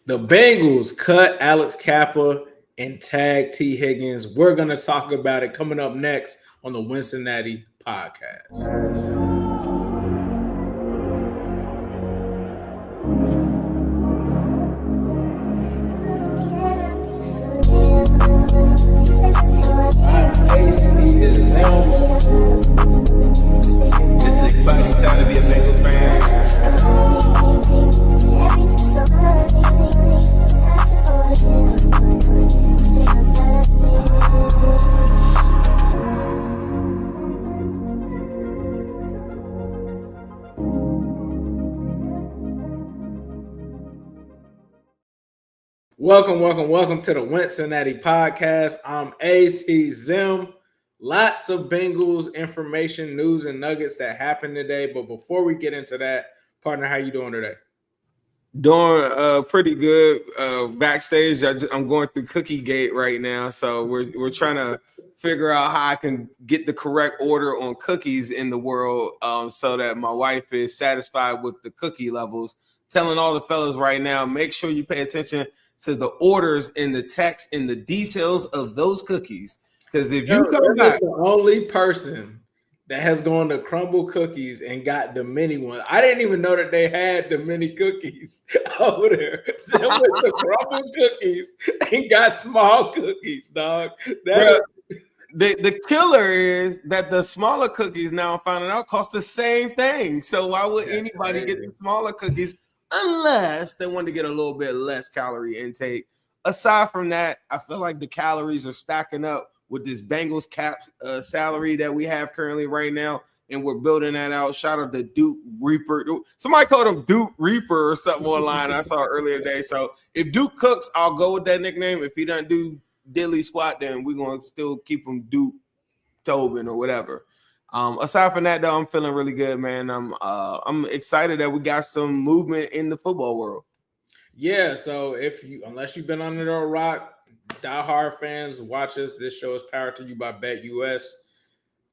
The Bengals cut Alex Cappa and tag Tee Higgins. We're going to talk about it coming up next on the Wincinnati podcast. It's an exciting time to be a Bengals fan. Welcome to the Wincinnati podcast. I'm Ace, he's Zim. Lots of Bengals information, news, and nuggets that happened today. But before we get into that, partner, how you doing today? Doing pretty good. Backstage, I'm going through Cookiegate right now, so we're trying to figure out how I can get the correct order on cookies in the world, so that my wife is satisfied with the cookie levels. Telling all the fellas right now, make sure you pay attention to the orders in the text and the details of those cookies. Because if you come back, the only person that has gone to Crumble Cookies and got the mini one. I didn't even know that they had the mini cookies over there. So went to Crumble Cookies and got small cookies, dog. The killer is that the smaller cookies now I'm finding out cost the same thing. So why would anybody get the smaller cookies unless they want to get a little bit less calorie intake? Aside from that, I feel like the calories are stacking up with this Bengals cap salary that we have currently right now, and we're building that out. Shout out to Duke Reaper. Somebody called him Duke Reaper or something online I saw earlier today. So if Duke cooks, I'll go with that nickname. If he doesn't do diddly squat, then we're going to still keep him Duke Tobin or whatever. Aside from that, though, I'm feeling really good, man. I'm excited that we got some movement in the football world. Yeah, so unless you've been under a rock, diehard fans watch us. This show is powered to you by BETUS.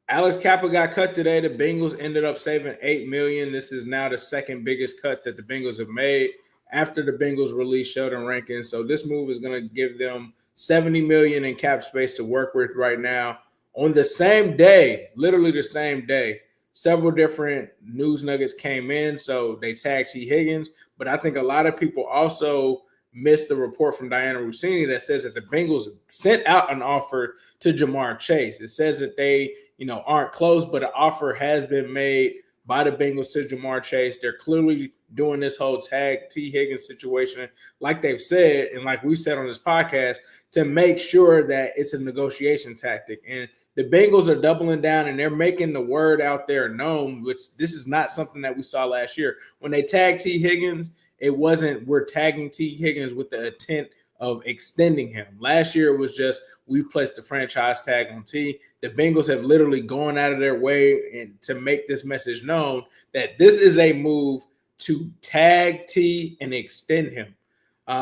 Alex Cappa got cut today. The Bengals ended up saving $8 million. This is now the second biggest cut that the Bengals have made after the Bengals released Sheldon Rankins. So this move is going to give them $70 million in cap space to work with right now. On the same day, literally the same day, several different news nuggets came in. So they tagged Tee Higgins, but I think a lot of people also missed the report from Diana Rossini that says that the Bengals sent out an offer to Jamar Chase. It says that they, aren't close, but an offer has been made by the Bengals to Jamar Chase. They're clearly doing this whole tag Tee Higgins situation, like they've said, and like we said on this podcast, to make sure that it's a negotiation tactic. And the Bengals are doubling down and they're making the word out there known, which this is not something that we saw last year. When they tagged Tee Higgins, it wasn't we're tagging Tee Higgins with the intent of extending him. Last year, it was just we placed the franchise tag on T. The Bengals have literally gone out of their way and to make this message known that this is a move to tag T and extend him.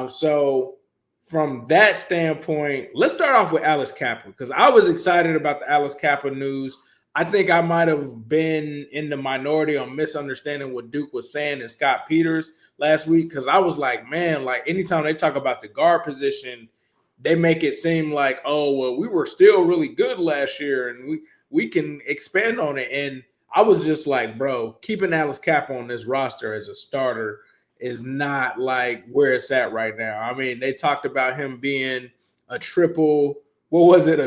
So from that standpoint, let's start off with Alex Cappa, because I was excited about the Alex Cappa news. I think I might have been in the minority on misunderstanding what Duke was saying and Scott Peters last week, because I was like, man, like anytime they talk about the guard position, they make it seem like, oh, well, we were still really good last year and we can expand on it. And I was just like, bro, keeping Alex Cappa on this roster as a starter is not like where it's at right now. I mean, they talked about him being a triple clown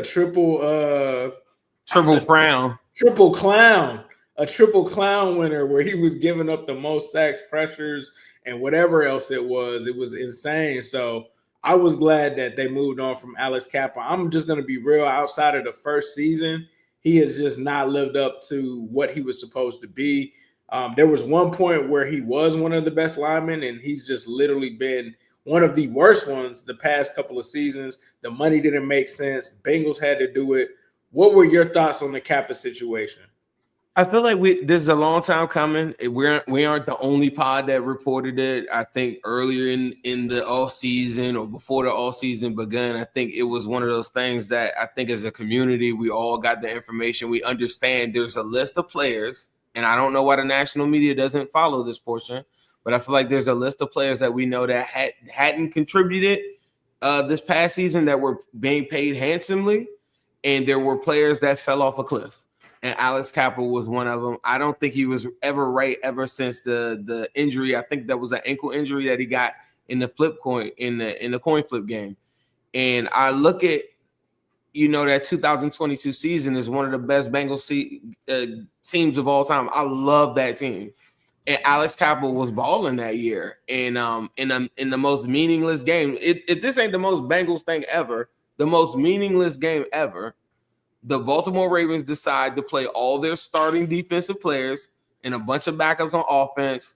winner where he was giving up the most sacks, pressures, and whatever else it was. It was insane. So I was glad that they moved on from Alex Cappa. I'm just going to be real. Outside of the first season, he has just not lived up to what he was supposed to be. There was one point where he was one of the best linemen, and he's just literally been one of the worst ones the past couple of seasons. The money didn't make sense. Bengals had to do it. What were your thoughts on the Kappa situation? I feel like this is a long time coming. We aren't the only pod that reported it. I think earlier in the off season or before the off season began, I think it was one of those things that I think as a community, we all got the information. We understand there's a list of players, and I don't know why the national media doesn't follow this portion, but I feel like there's a list of players that we know that hadn't contributed this past season that were being paid handsomely, and there were players that fell off a cliff. And Alex Cappa was one of them. I don't think he was ever since the injury. I think that was an ankle injury that he got in the flip coin in the coin flip game. And I look at, that 2022 season is one of the best Bengals teams of all time. I love that team. And Alex Cappa was balling that year. And in the most meaningless game, if this ain't the most Bengals thing ever, the most meaningless game ever, the Baltimore Ravens decide to play all their starting defensive players and a bunch of backups on offense.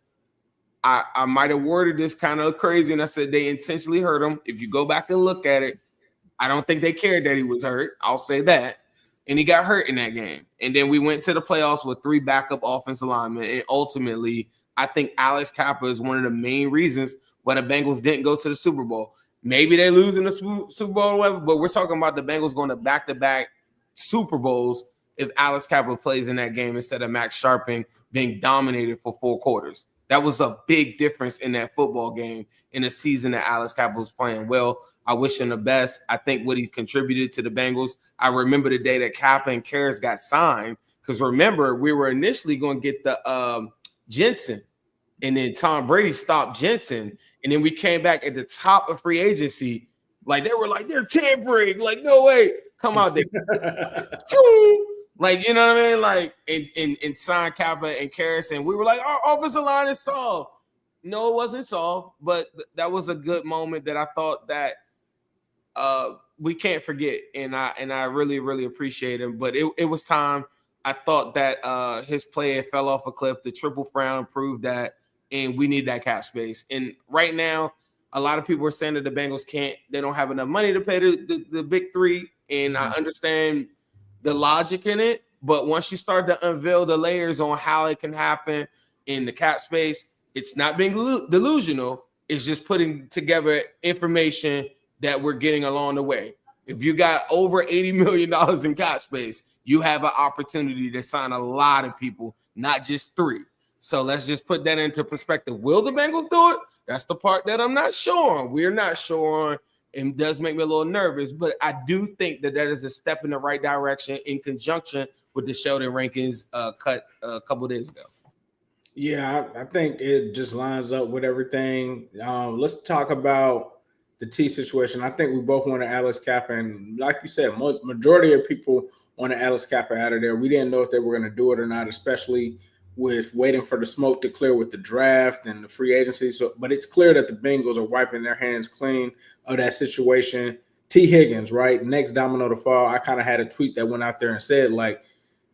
I might have worded this kind of crazy, and I said they intentionally hurt him. If you go back and look at it, I don't think they cared that he was hurt. I'll say that. And he got hurt in that game. And then we went to the playoffs with 3 backup offensive linemen. And ultimately, I think Alex Cappa is one of the main reasons why the Bengals didn't go to the Super Bowl. Maybe they lose in the Super Bowl or whatever, but we're talking about the Bengals going to back-to-back Super Bowls if Alex Cappa plays in that game instead of Max Sharping being dominated for 4 quarters. That was a big difference in that football game in a season that Alex Cappa was playing well. I wish him the best. I think what he contributed to the Bengals. I remember the day that Kappa and Karras got signed, because remember, we were initially going to get the Jensen, and then Tom Brady stopped Jensen, and then we came back at the top of free agency. Like, they were like, they're tampering. Like, no way. Come out there. Like, you know what I mean? Like, and sign Kappa and Karras, and we were like, our offensive line is solved. No, it wasn't solved, but that was a good moment that I thought that we can't forget, and I really, really appreciate him. But it was time. I thought that his play had fell off a cliff. The triple frown proved that, and we need that cap space. And right now, a lot of people are saying that the Bengals they don't have enough money to pay the big 3, and I understand the logic in it. But once you start to unveil the layers on how it can happen in the cap space, it's not being delusional. It's just putting together information that we're getting along the way. If you got over $80 million in cap space, you have an opportunity to sign a lot of people, not just 3. So let's just put that into perspective. Will the Bengals do it? That's the part that I'm not sure on. We're not sure on. And it does make me a little nervous, but I do think that is a step in the right direction in conjunction with the Sheldon Rankins cut a couple of days ago. Yeah, I think it just lines up with everything. Let's talk about the T situation. I think we both wanted Alex Cappa, and like you said, majority of people wanted Alex Cappa out of there. We didn't know if they were going to do it or not, especially with waiting for the smoke to clear with the draft and the free agency. So, but it's clear that the Bengals are wiping their hands clean of that situation. Tee Higgins, right? Next domino to fall. I kind of had a tweet that went out there and said, like,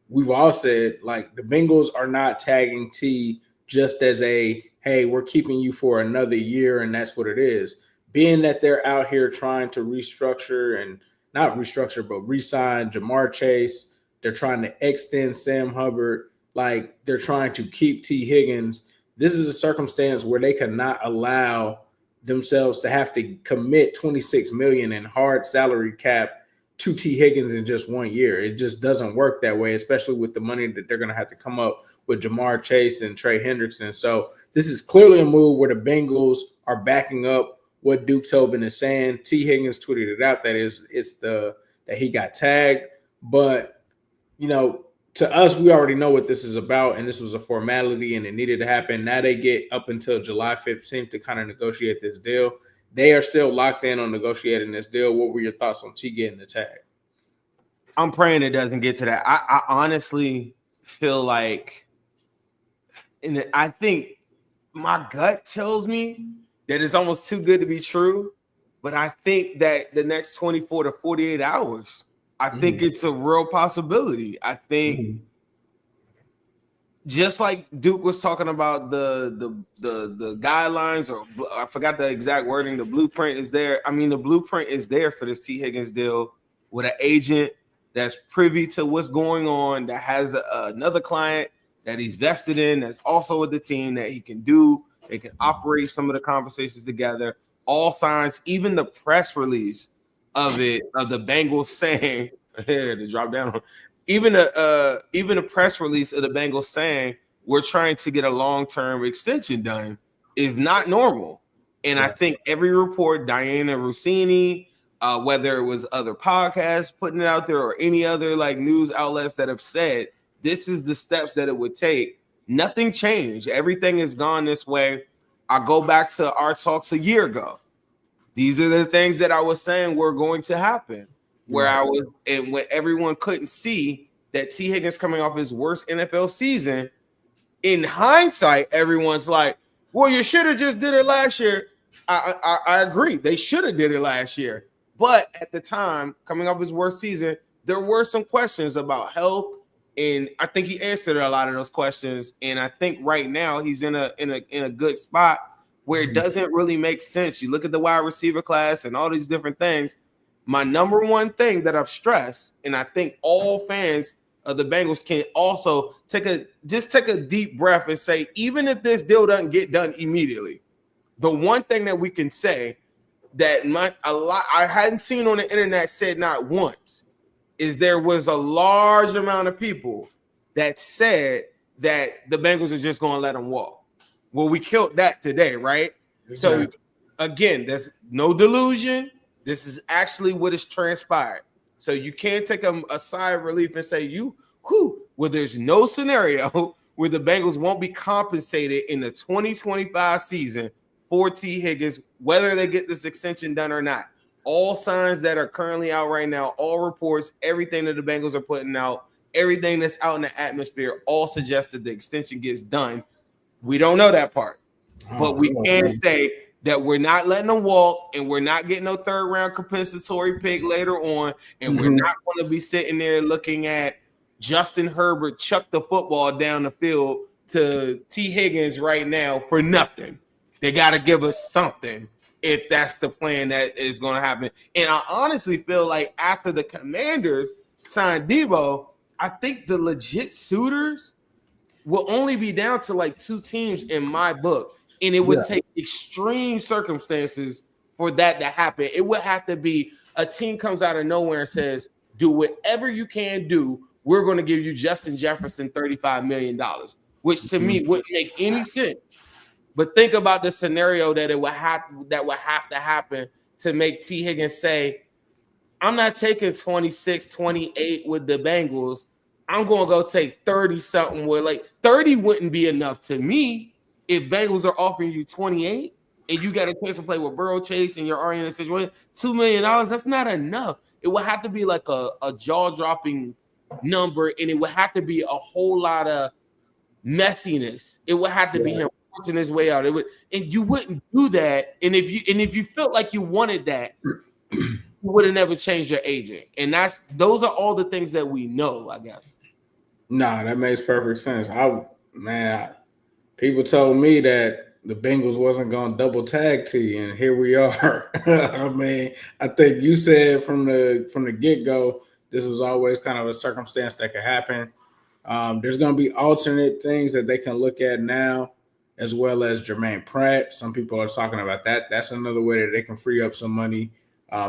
we've all said, like, the Bengals are not tagging T just as a, hey, we're keeping you for another year, and that's what it is. Being that they're out here trying to restructure and not restructure, but re-sign Jamar Chase. They're trying to extend Sam Hubbard. Like, they're trying to keep Tee Higgins. This is a circumstance where they cannot allow themselves to have to commit $26 million in hard salary cap to Tee Higgins in just 1 year. It just doesn't work that way, especially with the money that they're going to have to come up with Jamar Chase and Trey Hendrickson. So this is clearly a move where the Bengals are backing up what Duke Tobin is saying. Tee Higgins tweeted it out that he got tagged. But, to us, we already know what this is about, and this was a formality, and it needed to happen. Now they get up until July 15th to kind of negotiate this deal. They are still locked in on negotiating this deal. What were your thoughts on T getting the tag? I'm praying it doesn't get to that. I honestly feel like, and I think my gut tells me that it's almost too good to be true, but I think that the next 24 to 48 hours, I think it's a real possibility. I think just like Duke was talking about the guidelines, or I forgot the exact wording, the blueprint is there. I mean, the blueprint is there for this Tee Higgins deal with an agent that's privy to what's going on, that has another client that he's vested in, that's also with the team, that he can do. They can operate some of the conversations together. All signs, even the press release of the Bengals saying, to drop down, even a press release of the Bengals saying we're trying to get a long-term extension done is not normal. And I think every report, Diana Rossini, whether it was other podcasts putting it out there or any other like news outlets that have said this is the steps that it would take, nothing changed. Everything has gone this way. I go back to our talks a year ago. These are the things that I was saying were going to happen, where I was, and when everyone couldn't see that Tee Higgins coming off his worst NFL season. In hindsight, everyone's like, well, you should have just did it last year. I agree. They should have did it last year. But at the time, coming off his worst season, there were some questions about health. And I think he answered a lot of those questions. And I think right now he's in a good spot where it doesn't really make sense. You look at the wide receiver class and all these different things. My number one thing that I've stressed, and I think all fans of the Bengals can also take a deep breath and say, even if this deal doesn't get done immediately, the one thing that we can say that I hadn't seen on the internet said not once is there was a large amount of people that said that the Bengals are just going to let him walk. Well, we killed that today, right? Exactly. So again, there's no delusion. This is actually what has transpired. So you can't take a sigh of relief and say, well, there's no scenario where the Bengals won't be compensated in the 2025 season for Tee Higgins, whether they get this extension done or not. All signs that are currently out right now, all reports, everything that the Bengals are putting out, everything that's out in the atmosphere, all suggest that the extension gets done. We don't know that part, but we can say that we're not letting them walk, and we're not getting no third round compensatory pick later on, and we're not going to be sitting there looking at Justin Herbert chuck the football down the field to Tee Higgins right now for nothing. They got to give us something if that's the plan that is going to happen. And I honestly feel like after the Commanders signed Debo, I think the legit suitors will only be down to like 2 teams in my book. And it would take extreme circumstances for that to happen. It would have to be a team comes out of nowhere and says, do whatever you can do. We're going to give you Justin Jefferson $35 million, which to me wouldn't make any sense. But think about the scenario that would have to happen to make Tee Higgins say, I'm not taking 26, 28 with the Bengals. I'm going to go take 30-something where like 30 wouldn't be enough to me. If Bengals are offering you 28 and you got a chance to play with Burrow, Chase, and you're already in a situation, $2 million, that's not enough. It would have to be like a jaw-dropping number, and it would have to be a whole lot of messiness. It would have to be him forcing his way out. And you wouldn't do that. And if you felt like you wanted that, you would have never changed your agent. And those are all the things that we know, I guess. Nah, that makes perfect sense. People told me that the Bengals wasn't going to double tag T, and here we are. I mean, I think you said from the get-go, this was always kind of a circumstance that could happen. There's going to be alternate things that they can look at now, as well as Jermaine Pratt. Some people are talking about that. That's another way that they can free up some money.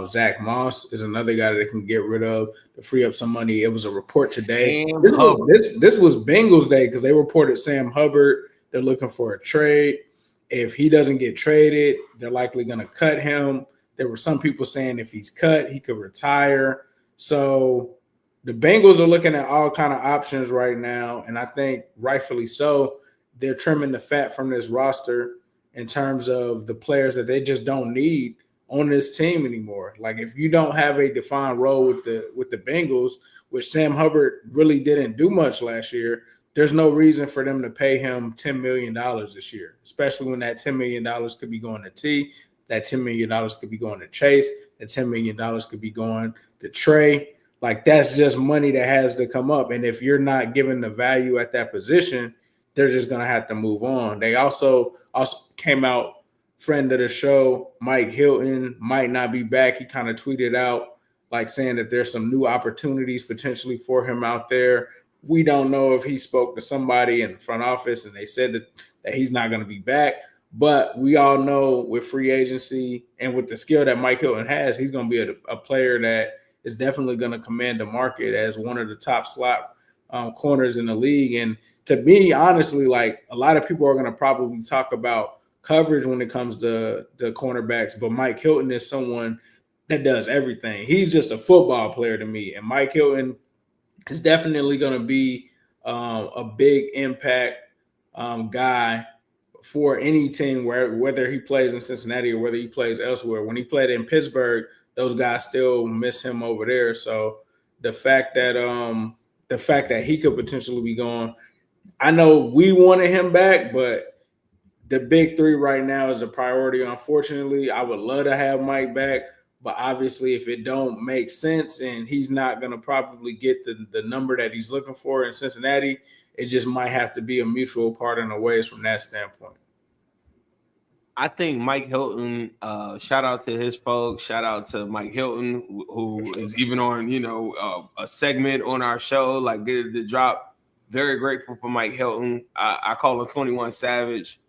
Zack Moss is another guy that they can get rid of to free up some money. It was a report today. This was Bengals Day because they reported Sam Hubbard. They're looking for a trade. If he doesn't get traded, they're likely going to cut him. There were some people saying if he's cut, he could retire. So the Bengals are looking at all kind of options right now, and I think rightfully so. They're trimming the fat from this roster in terms of the players that they just don't need on this team anymore. Like if you don't have a defined role with the Bengals, which Sam Hubbard really didn't do much last year, there's no reason for them to pay him $10 million this year, especially when that $10 million could be going to T, that $10 million could be going to Chase, that $10 million could be going to Trey. Like that's just money that has to come up. And if you're not given the value at that position, they're just going to have to move on. They also came out, friend of the show, Mike HIlton, might not be back. He kind of tweeted out like saying that there's some new opportunities potentially for him out there. We don't know if he spoke to somebody in the front office and they said that he's not going to be back. But we all know with free agency and with the skill that Mike HIlton has, he's going to be a player that is definitely going to command the market as one of the top slot corners in the league. And to me, honestly, like a lot of people are going to probably talk about coverage when it comes to the cornerbacks, but Mike Hilton is someone that does everything. He's just a football player to me, and Mike Hilton is definitely going to be a big impact guy for any team, whether he plays in Cincinnati or whether he plays elsewhere. When he played in Pittsburgh, those guys still miss him over there. So the fact that he could potentially be gone, I know we wanted him back, but the big three right now is the priority. Unfortunately, I would love to have Mike back, but obviously if it don't make sense and he's not going to probably get the number that he's looking for in Cincinnati, it just might have to be a mutual parting of ways from that standpoint. I think Mike Hilton, shout out to his folks, shout out to Mike Hilton, who is even on, a segment on our show, like Get It to Drop. Very grateful for Mike Hilton. I call him 21 Savage.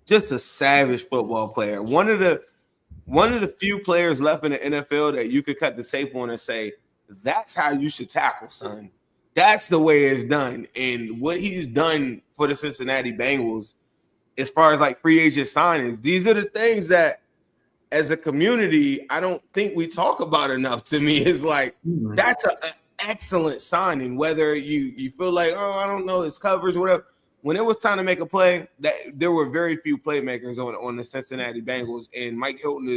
Just a savage football player. One of the few players left in the NFL that you could cut the tape on and say, that's how you should tackle, son. That's the way it's done. And what he's done for the Cincinnati Bengals, as far as like free agent signings, these are the things that as a community, I don't think we talk about enough. To me, it's like, that's an excellent signing, whether you feel like, I don't know, it's coverage, whatever. When it was time to make a play, that there were very few playmakers on the Cincinnati Bengals, and Mike Hilton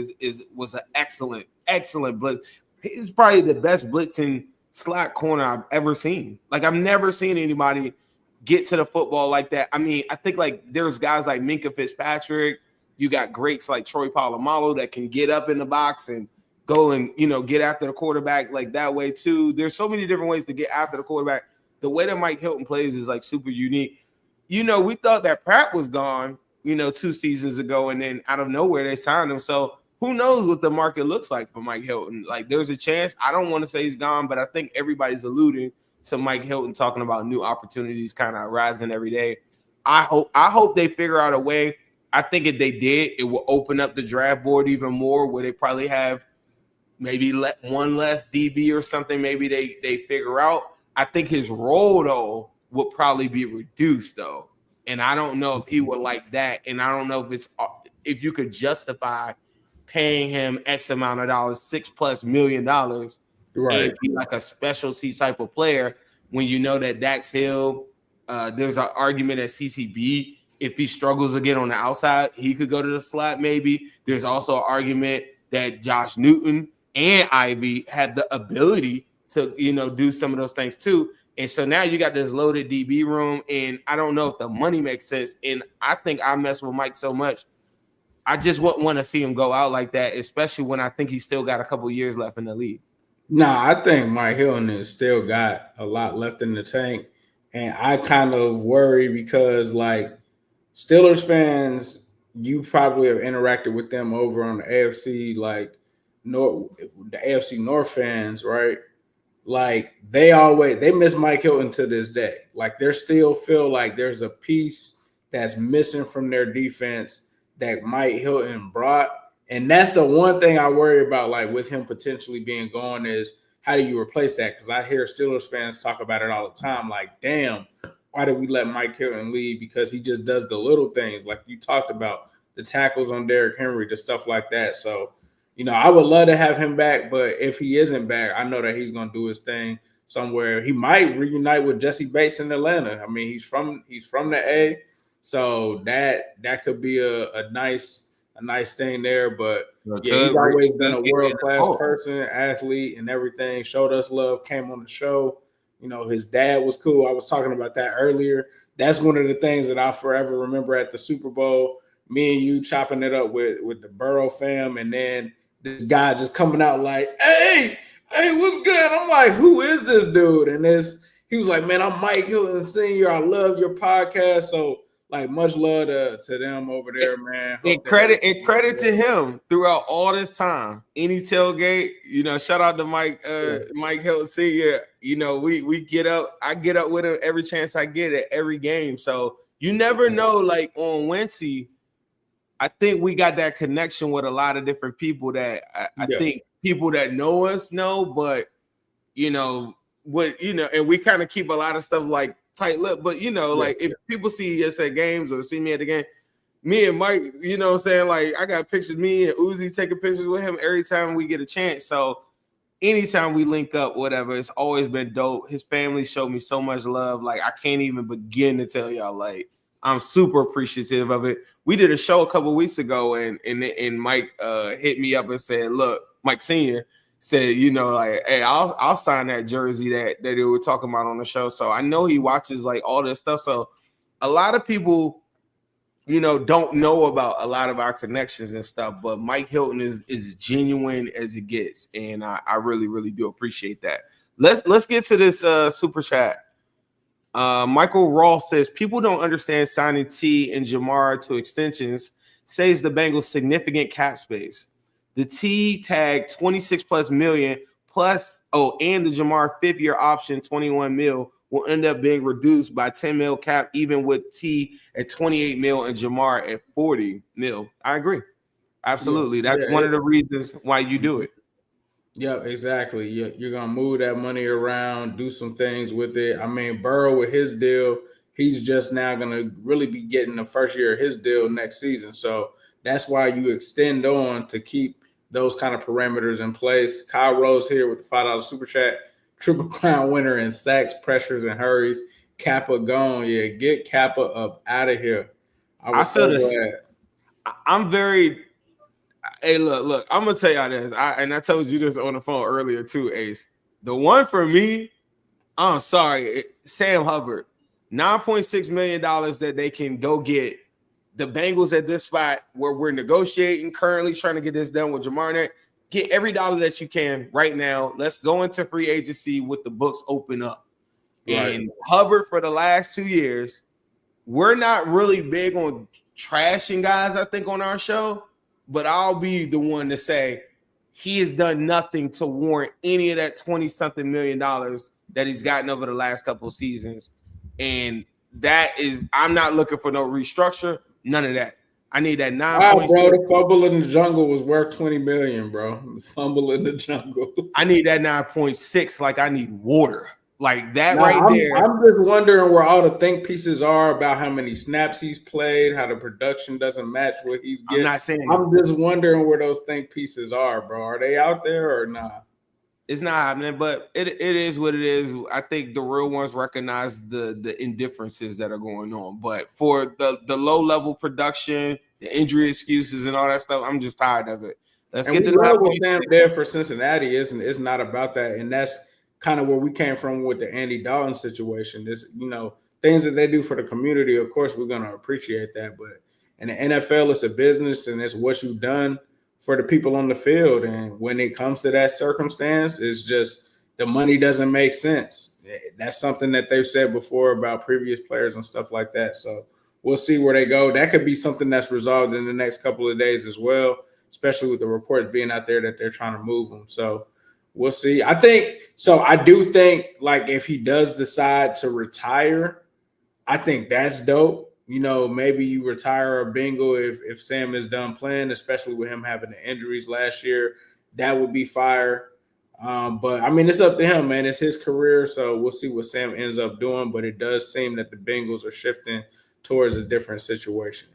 was an excellent blitz. He's probably the best blitzing slot corner I've ever seen. Like, I've never seen anybody get to the football like that. I mean, I think like there's guys like Minkah Fitzpatrick. You got greats like Troy Polamalu that can get up in the box and go and, get after the quarterback like that way too. There's so many different ways to get after the quarterback. The way that Mike Hilton plays is like super unique. We thought that Pratt was gone, 2 seasons ago, and then out of nowhere they signed him. So who knows what the market looks like for Mike Hilton? Like, there's a chance. I don't want to say he's gone, but I think everybody's alluding to Mike Hilton talking about new opportunities kind of rising every day. I hope they figure out a way. I think if they did, it will open up the draft board even more, where they probably have maybe one less DB or something. Maybe they figure out. I think his role though would probably be reduced though, and I don't know if he would like that. And I don't know if you could justify paying him X amount of dollars, $6+ million, right, and be like a specialty type of player when you know that Dax Hill, there's an argument at CCB, if he struggles again on the outside, he could go to the slot maybe. There's also an argument that Josh Newton and Ivy had the ability to, do some of those things too. And so now you got this loaded DB room, and I don't know if the money makes sense. And I think I mess with Mike so much, I just wouldn't want to see him go out like that, especially when I think he's still got a couple years left in the league. Nah, I think Mike Hilton has still got a lot left in the tank. And I kind of worry because, like, Steelers fans, you probably have interacted with them over on the AFC, like, the AFC North fans, right? Like, they miss Mike Hilton to this day. Like, they still feel like there's a piece that's missing from their defense that Mike Hilton brought. And that's the one thing I worry about, like, with him potentially being gone, is how do you replace that? Because I hear Steelers fans talk about it all the time. Like, damn, why did we let Mike Hilton leave? Because he just does the little things, like you talked about, the tackles on Derrick Henry, the stuff like that. So, I would love to have him back, but if he isn't back, I know that he's going to do his thing somewhere. He might reunite with Jesse Bates in Atlanta. I mean, he's from the A, so that could be a nice thing there. But yeah, he's always been a world-class person, athlete, and everything. Showed us love, came on the show. His dad was cool. I was talking about that earlier. That's one of the things that I'll forever remember at the Super Bowl. Me and you chopping it up with the Burrow fam, and then this guy just coming out like, hey, what's good? I'm like, who is this dude? And he was like, man, I'm Mike Hilton Sr. I love your podcast. So, like, much love to them over there, man. And credit to him throughout all this time. Any tailgate, shout out to Mike Hilton Sr. We get up. I get up with him every chance I get at every game. So you never know. Like on Wincy, I think we got that connection with a lot of different people that I think people that know us know, but and we kind of keep a lot of stuff like tight lip, but like if people see us at games or see me at the game, me and Mike, you know what I'm saying? Like, I got pictures, me and Uzi taking pictures with him every time we get a chance. So anytime we link up, whatever, it's always been dope. His family showed me so much love. Like, I can't even begin to tell y'all. Like, I'm super appreciative of it. We did a show a couple weeks ago, and Mike hit me up and said, "Look, Mike Senior said, you know, like, hey, I'll sign that jersey that they were talking about on the show." So I know he watches like all this stuff. So a lot of people, you know, don't know about a lot of our connections and stuff, but Mike HIlton is genuine as it gets, and I really, really do appreciate that. Let's get to this super chat. Michael Ross says people don't understand signing T and Jamar to extensions. Saves the Bengals significant cap space. The T tag 26 plus million plus and the Jamar 5-year option 21 mil will end up being reduced by 10 mil cap, even with T at 28 mil and Jamar at 40 mil. I agree. Absolutely. That's one of the reasons why you do it. Yeah, exactly. You're going to move that money around, do some things with it. I mean, Burrow with his deal, he's just now going to really be getting the first year of his deal next season. So that's why you extend on to keep those kind of parameters in place. Kyle Rose here with the $5 super chat. Triple Crown winner in sacks, pressures, and hurries. Kappa gone. Yeah, get Kappa up out of here. I feel this. I'm very. Hey, look. I'm gonna tell y'all this. I told you this on the phone earlier too, Ace. The one for me, I'm sorry, Sam Hubbard, $9.6 million that they can go get. The Bengals at this spot where we're negotiating, currently trying to get this done with Jamar. Get every dollar that you can right now. Let's go into free agency with the books open up. Right. And Hubbard for the last 2 years, we're not really big on trashing guys, I think, on our show, but I'll be the one to say he has done nothing to warrant any of that 20-something million dollars that he's gotten over the last couple of seasons. And that is, I'm not looking for no restructure, none of that. I need that 9. Wow, bro, the fumble in the jungle was worth $20 million, bro. The fumble in the jungle. I need that 9.6 like I need water. Like that there. I'm just wondering where all the think pieces are about how many snaps he's played, how the production doesn't match what he's getting. I'm not saying I'm just wondering where those think pieces are, bro. Are they out there or not? It's not happening, but it is what it is. I think the real ones recognize the indifferences that are going on. But for the low-level production, the injury excuses and all that stuff, I'm just tired of it. Let's get the level there for Cincinnati. It's not about that. And that's kind of where we came from with the Andy Dalton situation. This, you know, things that they do for the community, of course, we're going to appreciate that. But in the NFL, it's a business, and it's what you've done for the people on the field. And when it comes to that circumstance, it's just the money doesn't make sense. That's something that they've said before about previous players and stuff like that. So we'll see where they go. That could be something that's resolved in the next couple of days as well, especially with the reports being out there that they're trying to move them. So we'll see. I do think, like, if he does decide to retire, I think that's dope. You know, maybe you retire a Bengal if Sam is done playing, especially with him having the injuries last year. That would be fire. But, I mean, it's up to him, man. It's his career, so we'll see what Sam ends up doing. But it does seem that the Bengals are shifting towards a different situation.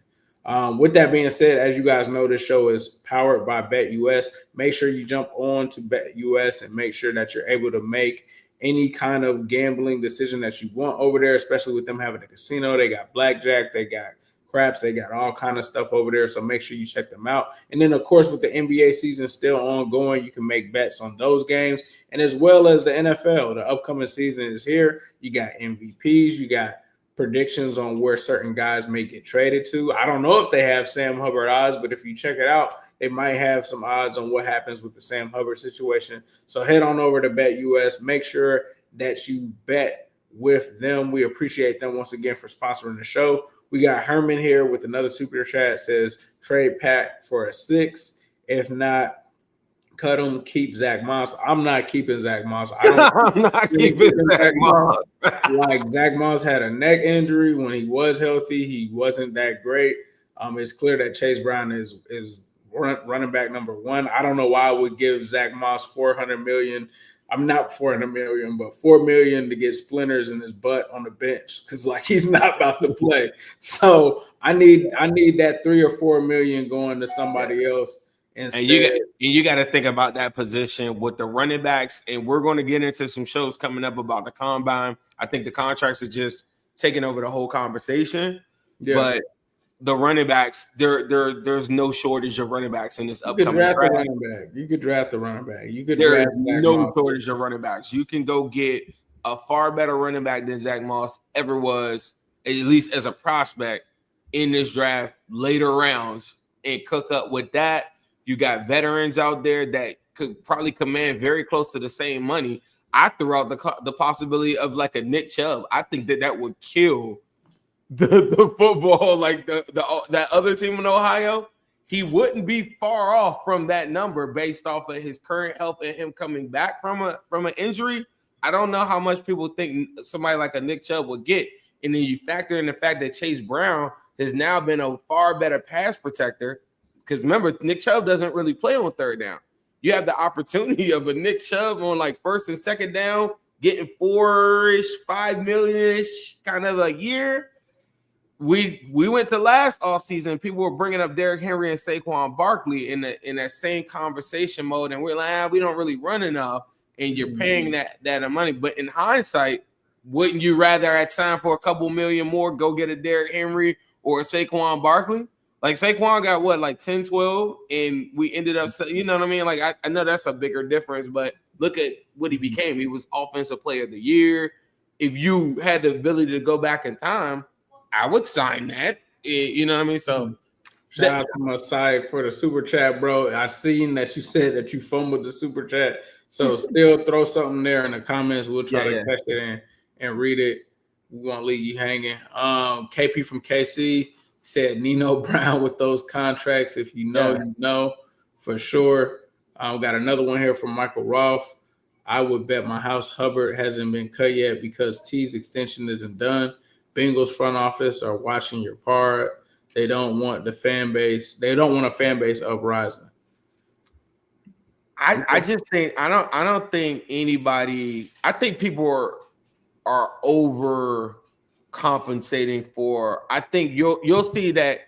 With that being said, as you guys know, this show is powered by BETUS. Make sure you jump on to BETUS and make sure that you're able to make any kind of gambling decision that you want over there, especially with them having a casino. They got blackjack, they got craps, they got all kind of stuff over there. So make sure you check them out. And then, of course, with the NBA season still ongoing, you can make bets on those games. And as well as the NFL, the upcoming season is here. You got MVPs, you got predictions on where certain guys may get traded to. I don't know if they have Sam Hubbard odds, but if you check it out, they might have some odds on what happens with the Sam Hubbard situation. So head on over to BETUS. Make sure that you bet with them. We appreciate them once again for sponsoring the show. We got Herman here with another super chat. Says trade Pat for a 6. If not, cut him, keep Zack Moss. I'm not keeping Zack Moss. I'm not keeping Zack Moss. Like, Zack Moss had a neck injury. When he was healthy, he wasn't that great. It's clear that Chase Brown is running back number 1. I don't know why I would give Zack Moss $400 million. I'm not $400 million, but $4 million to get splinters in his butt on the bench because, like, he's not about to play. So I need that 3 or 4 million going to somebody else instead. And you got to think about that position with the running backs, and we're going to get into some shows coming up about the combine. I think the contracts are just taking over the whole conversation. Yeah. But the running backs, there's no shortage of running backs in this upcoming draft. You could draft the running back. There is no shortage of running backs. You can go get a far better running back than Zack Moss ever was, at least as a prospect in this draft, later rounds, and cook up with that. You got veterans out there that could probably command very close to the same money. I threw out the possibility of like a Nick Chubb. I think that would kill the football, like that other team in Ohio. He wouldn't be far off from that number based off of his current health and him coming back from an injury. I don't know how much people think somebody like a Nick Chubb would get. And then you factor in the fact that Chase Brown has now been a far better pass protector. Because remember, Nick Chubb doesn't really play on third down. You have the opportunity of a Nick Chubb on like first and second down, getting 4-ish, 5 million-ish kind of a year. We went to last all season. People were bringing up Derrick Henry and Saquon Barkley in that same conversation mode, and we're like, we don't really run enough, and you're paying that money. But in hindsight, wouldn't you rather at time for a couple million more go get a Derrick Henry or a Saquon Barkley? Like Saquon got what, like 10, 12, and we ended up, you know what I mean? Like I know that's a bigger difference, but look at what he became. He was Offensive Player of the Year. If you had the ability to go back in time, I would sign that. You know what I mean? So shout out to my side for the super chat, bro. I seen that you said that you fumbled the super chat. So still throw something there in the comments. We'll try to catch it and read it. We won't leave you hanging. KP from KC said Nino Brown with those contracts. If you know, you know for sure. We got another one here from Michael Roth. I would bet my house Hubbard hasn't been cut yet because T's extension isn't done. Bengals front office are watching your part. They don't want a fan base uprising. I just think I don't think anybody. I think people are over compensating for. I think you'll see that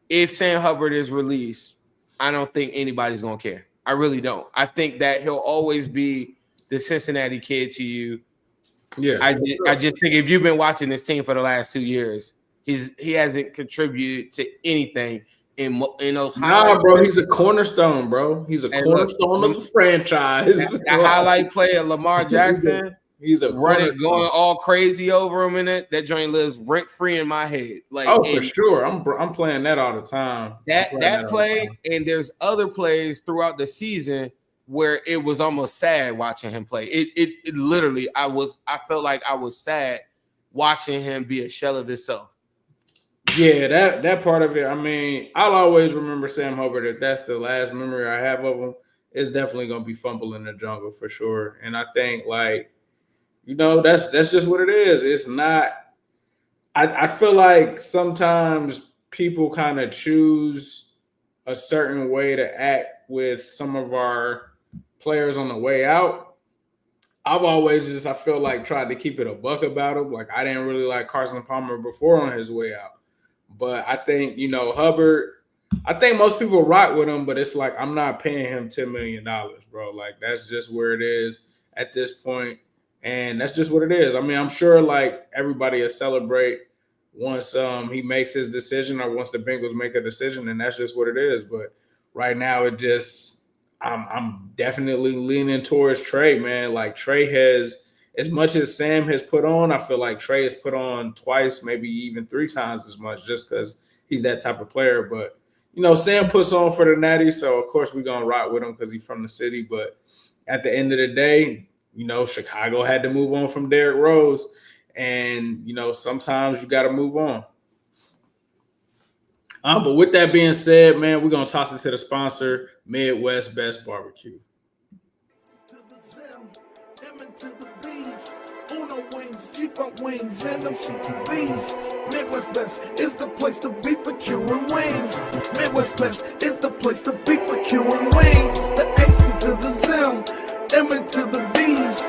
if Sam Hubbard is released, I don't think anybody's gonna care. I really don't. I think that he'll always be the Cincinnati kid to you. Yeah, I just think if you've been watching this team for the last 2 years, he hasn't contributed to anything in those. Nah, bro, he's a cornerstone, bro. He's a cornerstone of the franchise. That highlight play of Lamar Jackson. He's a running, going all crazy over him in it. That joint lives rent free in my head. Like, for sure, I'm playing that all the time. That play, and there's other plays throughout the season where it was almost sad watching him play. It literally, I felt like I was sad watching him be a shell of himself. Yeah, that part of it. I mean, I'll always remember Sam Hubbard. If that's the last memory I have of him, it's definitely gonna be fumble in the jungle for sure. And I think, like, you know, that's just what it is. It's not. I feel like sometimes people kind of choose a certain way to act with some of our players on the way out. I've always just, I feel like, tried to keep it a buck about him. Like, I didn't really like Carson Palmer before on his way out. But I think, you know, Hubbard, I think most people rock with him, but it's like, I'm not paying him $10 million, bro. Like, that's just where it is at this point. And that's just what it is. I mean, I'm sure, like, everybody will celebrate once he makes his decision or once the Bengals make a decision, and that's just what it is. But right now, it just, I'm definitely leaning towards Trey, man. Like, Trey has, as much as Sam has put on, I feel like Trey has put on twice, maybe even 3 times as much, just because he's that type of player. But, you know, Sam puts on for the Natty, so of course we're going to rock with him because he's from the city. But at the end of the day, you know, Chicago had to move on from Derrick Rose. And, you know, sometimes you got to move on. But with that being said, man, we're going to toss it to the sponsor, Midwest Best Barbecue. G-Funk wings and them CTVs. Midwest Best is the place to be for queuing wings. Midwest Best is the place to be for queuing wings. It's the AC to the Zim, M to the B's.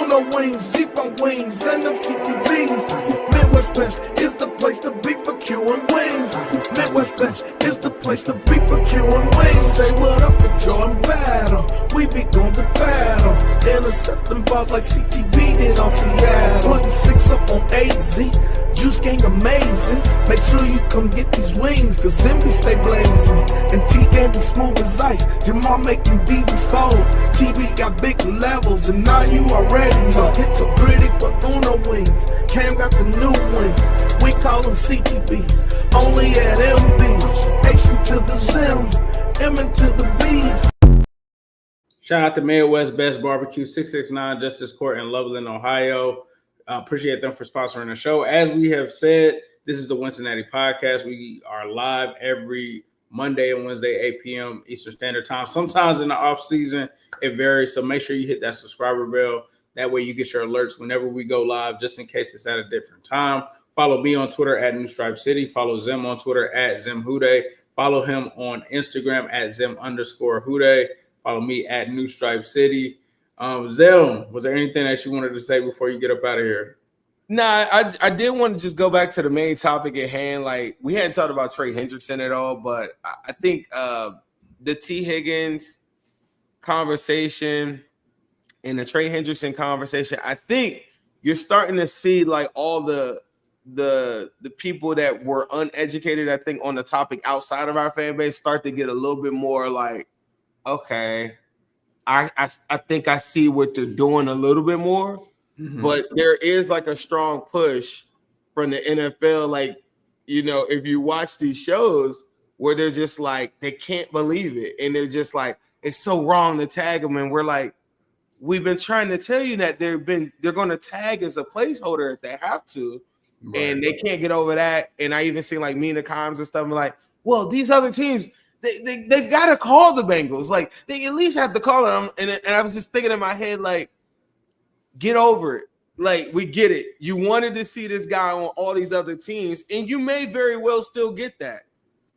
Uno wings, G-Funk wings, and them CTVs. Midwest Best is the place to be for Q&A wings. Midwest Best is the place to be for Q&A wings. Say what up to Jordan Battle. We be going to battle. Intercepting balls like CTV did on Seattle. Putting 6 up on AZ. Juice gang amazing. Make sure you come get these wings, cause Zim be stay blazing. And T game be smooth as ice. Jamal making DBs fold. TV got big levels, and now you already know. Hits are pretty for Uno wings. Cam got the new wings. We call them CTBs. Only at MBs. H to the Zim, M into the B's. Shout out to Midwest Best Barbecue, 669 Justice Court in Loveland, Ohio. Appreciate them for sponsoring the show. As we have said, this is the Wincinnati podcast. We are live every Monday and Wednesday, 8 p.m. Eastern Standard Time. Sometimes in the off season, it varies. So make sure you hit that subscriber bell. That way you get your alerts whenever we go live, just in case it's at a different time. Follow me on Twitter at New Stripe City. Follow Zim on Twitter at Zim Hude. Follow him on Instagram at Zim_Hude. Follow me at New Stripe City. Zim, was there anything that you wanted to say before you get up out of here? Nah, I did want to just go back to the main topic at hand. Like, we hadn't talked about Trey Hendrickson at all, but I think the Tee Higgins conversation and the Trey Hendrickson conversation, I think you're starting to see like all the people that were uneducated, I think, on the topic outside of our fan base start to get a little bit more like, okay, I think I see what they're doing a little bit more. Mm-hmm. But there is like a strong push from the NFL. Like, you know, if you watch these shows where they're just like, they can't believe it. And they're just like, it's so wrong to tag them. And we're like, we've been trying to tell you that they're going to tag as a placeholder if they have to. Right. And they can't get over that. And I even see like Mina Kimes and stuff. I'm like, well, these other teams, they've got to call the Bengals. Like, they at least have to call them. And I was just thinking in my head, like, get over it. Like, we get it. You wanted to see this guy on all these other teams, and you may very well still get that.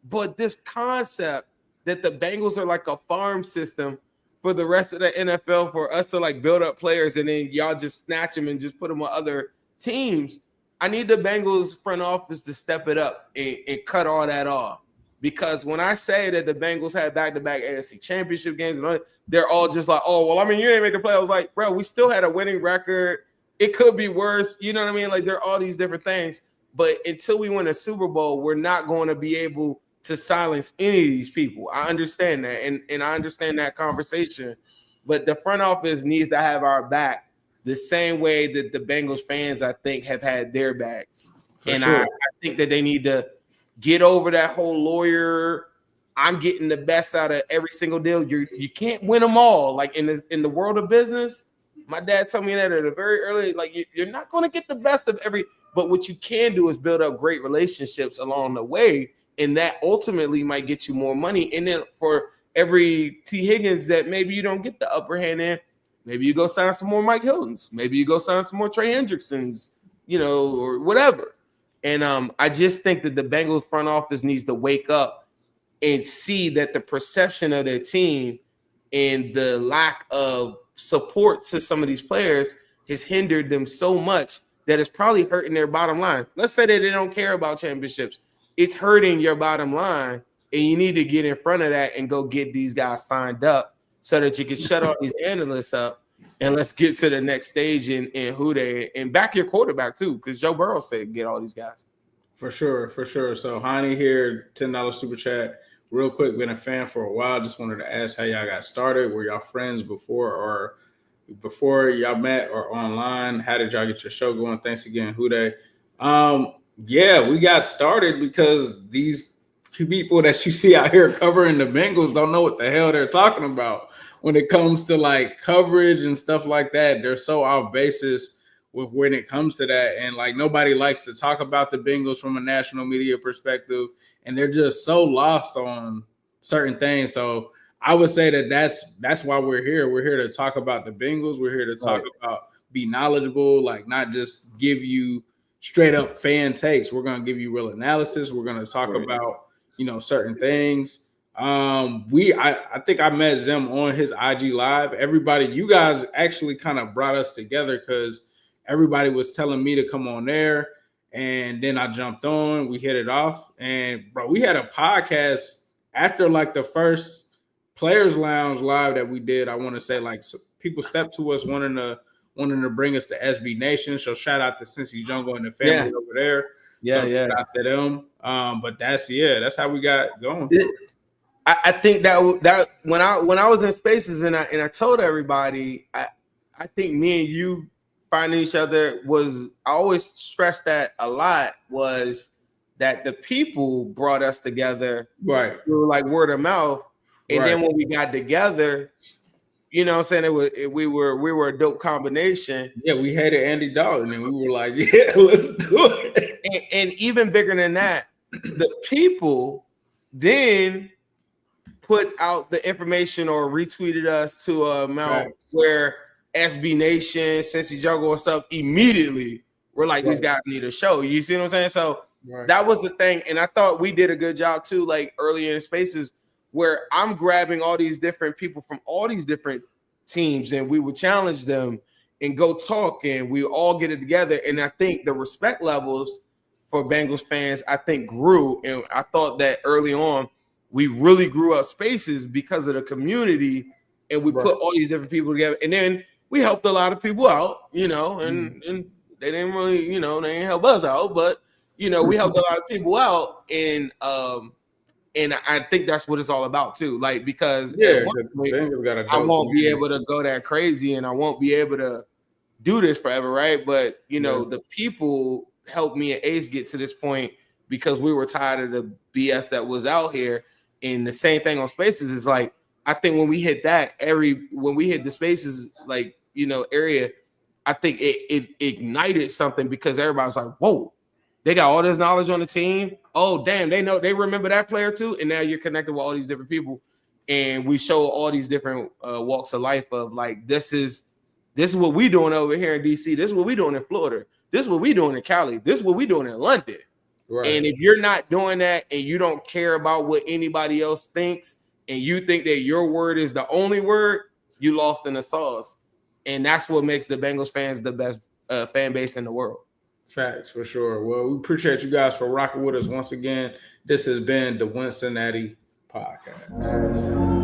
But this concept that the Bengals are like a farm system for the rest of the NFL for us to like build up players and then y'all just snatch them and just put them on other teams. I need the Bengals front office to step it up and cut all that off. Because when I say that the Bengals had back-to-back AFC championship games, they're all just like, oh, well, I mean, you didn't make the play. I was like, bro, we still had a winning record. It could be worse. You know what I mean? Like, there are all these different things. But until we win a Super Bowl, we're not going to be able to silence any of these people. I understand that. And I understand that conversation. But the front office needs to have our back the same way that the Bengals fans, I think, have had their backs. And sure. I think that they need to get over that whole lawyer. I'm getting the best out of every single deal. You can't win them all. Like in the world of business, my dad told me that at a very early. Like you're not going to get the best of every. But what you can do is build up great relationships along the way, and that ultimately might get you more money. And then for every Tee Higgins that maybe you don't get the upper hand in, maybe you go sign some more Mike Hiltons. Maybe you go sign some more Trey Hendricksons, you know, or whatever. And I just think that the Bengals front office needs to wake up and see that the perception of their team and the lack of support to some of these players has hindered them so much that it's probably hurting their bottom line. Let's say that they don't care about championships. It's hurting your bottom line, and you need to get in front of that and go get these guys signed up so that you can shut all these analysts up. And let's get to the next stage in who they and back your quarterback too, because Joe Burrow said get all these guys. For sure. So Hani here, $10 super chat. Real quick, been a fan for a while. Just wanted to ask how y'all got started. Were y'all friends before y'all met or online? How did y'all get your show going? Thanks again, Hude. Yeah, we got started because these people that you see out here covering the Bengals don't know what the hell they're talking about. When it comes to like coverage and stuff like that, they're so off basis with when it comes to that. And like nobody likes to talk about the Bengals from a national media perspective. And they're just so lost on certain things. So I would say that that's why we're here. We're here to talk about the Bengals. We're here to talk about be knowledgeable, like not just give you straight up fan takes. We're going to give you real analysis. We're going to talk about, you know, certain things. I think I met Zim on his IG live. Everybody, you guys actually kind of brought us together because everybody was telling me to come on there, and then I jumped on. We hit it off, and bro, we had a podcast after like the first Players Lounge live that we did. I want to say like people stepped to us wanting to bring us to SB Nation. So shout out to Cincy Jungle and the family over there. Yeah, so yeah. Shout out to them. But that's how we got going. I think that when I was in spaces and I told everybody, I think me and you finding each other I always stressed that a lot, was that the people brought us together, right? We were like word of mouth, and then when we got together, you know what I'm saying, we were a dope combination. Yeah, we hated Andy Dalton, and we were like, yeah, let's do it. And even bigger than that, the people then put out the information or retweeted us to a amount where SB Nation, Cincy Jungle and stuff immediately were like, these guys need a show. You see what I'm saying? So that was the thing. And I thought we did a good job too, like earlier in spaces where I'm grabbing all these different people from all these different teams and we would challenge them and go talk and we all get it together. And I think the respect levels for Bengals fans, I think grew. And I thought that early on, we really grew up spaces because of the community, and we put all these different people together. And then we helped a lot of people out, you know, and they didn't really, you know, they didn't help us out, but you know, we helped a lot of people out, and I think that's what it's all about too. Like, because I won't be able to go that crazy, and I won't be able to do this forever, right? But you know, the people helped me and Ace get to this point because we were tired of the BS that was out here. And the same thing on spaces is like, I think when we hit when we hit the spaces, like, you know, area, I think it ignited something because everybody was like, whoa, they got all this knowledge on the team. Oh, damn, they remember that player too. And now you're connected with all these different people. And we show all these different walks of life of like, this is what we doing over here in DC. This is what we doing in Florida. This is what we doing in Cali. This is what we doing in London. Right. And if you're not doing that and you don't care about what anybody else thinks and you think that your word is the only word, you lost in the sauce. And that's what makes the Bengals fans the best fan base in the world. Facts, for sure. Well, we appreciate you guys for rocking with us once again. This has been the Wincinnati Podcast.